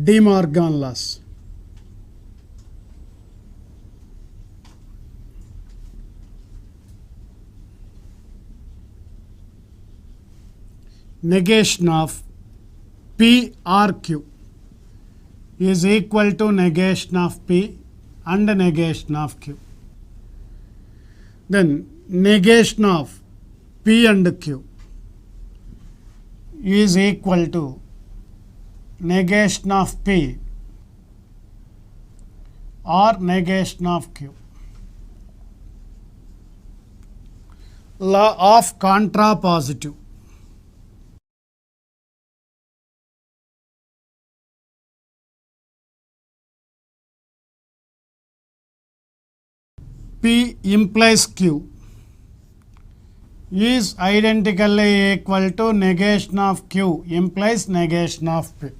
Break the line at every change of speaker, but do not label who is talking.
De Morgan laws. Negation of P or Q is equal to negation of P and negation of Q. Then negation of P and Q is equal to negation of P or negation of Q. Law of contrapositive. P implies Q is identically equal to negation of Q implies negation of P.